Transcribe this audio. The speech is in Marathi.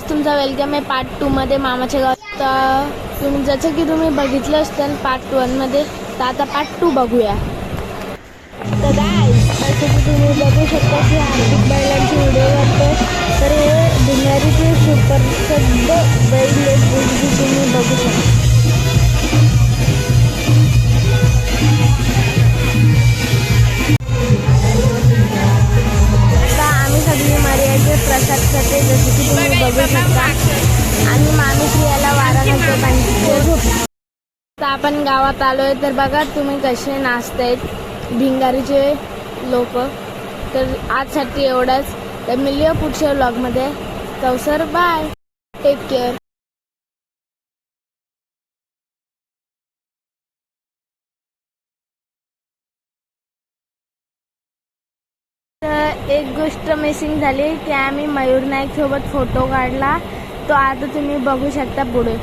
तुमचा वेलकम आहे पार्ट 2 मध्ये मामाच्या गावात. तुम्ही जसं की तुम्ही बघितलं असतं पार्ट 1 मध्ये, तर आता पार्ट 2 बघूया. तर गाईस, जसं की तुम्ही बघू शकता की हार्दिक बैलांची व्हिडिओ करतो. तर हे भिंगारीचे सुप्रसिद्ध बैल तुम्ही बघू शकता. प्रसाद करते जसे की तुम्ही बघू शकता. आणि माणूस याला वारा नसतो त्यांचे झोप. तर आपण गावात आलोय, तर बघा तुम्ही कसे नाचतायत भिंगारीचे लोक. तर आजसाठी एवढंच. तर मिळूया पुढच्या व्लॉगमध्ये. Sir bye, take care. तर एक गोष्ट मिसिंग झाली की आम्ही मयूर नाईक सोबत फोटो काढला. तो आता तुम्ही बघू शकता पुढे.